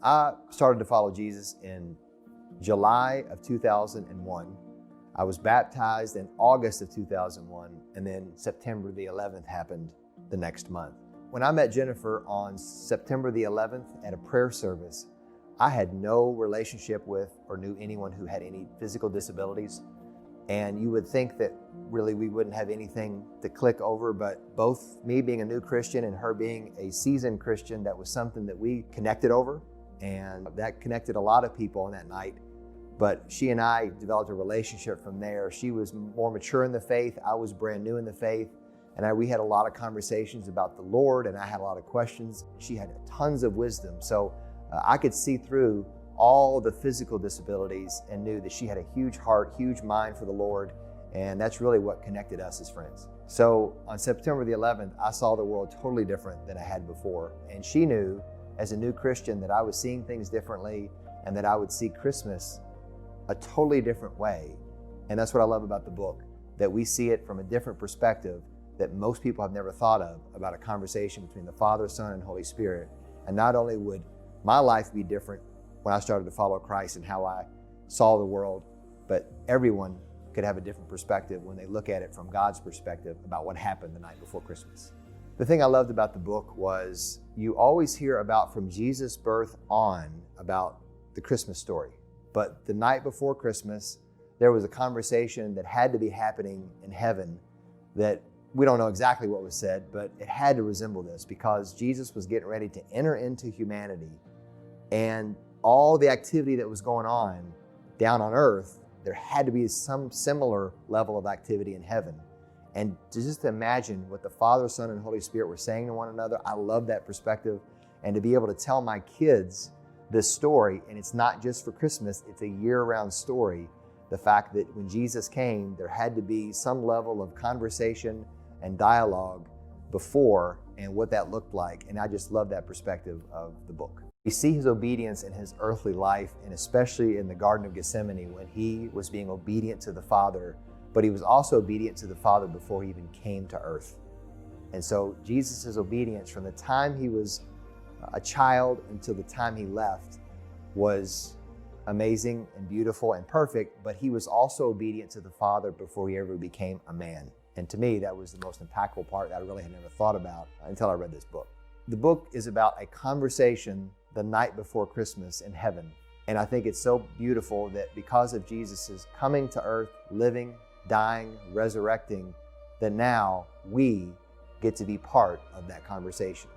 I started to follow Jesus in July of 2001. I was baptized in August of 2001, and then September the 11th happened the next month. When I met Jennifer on September the 11th at a prayer service, I had no relationship with or knew anyone who had any physical disabilities. And you would think that really we wouldn't have anything to click over, but both me being a new Christian and her being a seasoned Christian, that was something that we connected over, and that connected a lot of people on that night. But she and I developed a relationship from there. She was more mature in the faith. I was brand new in the faith. And we had a lot of conversations about the Lord, and I had a lot of questions. She had tons of wisdom. So I could see through all the physical disabilities and knew that she had a huge heart, huge mind for the Lord. And that's really what connected us as friends. So on September the 11th, I saw the world totally different than I had before. And she knew as a new Christian that I was seeing things differently and that I would see Christmas a totally different way. And that's what I love about the book, that we see it from a different perspective that most people have never thought of, about a conversation between the Father, Son, and Holy Spirit. And not only would my life be different when I started to follow Christ and how I saw the world, but everyone could have a different perspective when they look at it from God's perspective about what happened the night before Christmas. The thing I loved about the book was you always hear about from Jesus' birth on about the Christmas story. But the night before Christmas, there was a conversation that had to be happening in heaven that we don't know exactly what was said, but it had to resemble this because Jesus was getting ready to enter into humanity, and all the activity that was going on down on earth, there had to be some similar level of activity in heaven. And to just imagine what the Father, Son, and Holy Spirit were saying to one another, I love that perspective. And to be able to tell my kids this story, and it's not just for Christmas, it's a year-round story. The fact that when Jesus came, there had to be some level of conversation and dialogue before, and what that looked like. And I just love that perspective of the book. We see his obedience in his earthly life, and especially in the Garden of Gethsemane when he was being obedient to the Father, but he was also obedient to the Father before he even came to earth. And so Jesus' obedience from the time he was a child until the time he left was amazing and beautiful and perfect, but he was also obedient to the Father before he ever became a man. And to me, that was the most impactful part that I really had never thought about until I read this book. The book is about a conversation the night before Christmas in heaven. And I think it's so beautiful that because of Jesus' coming to earth, living, dying, resurrecting, that now we get to be part of that conversation.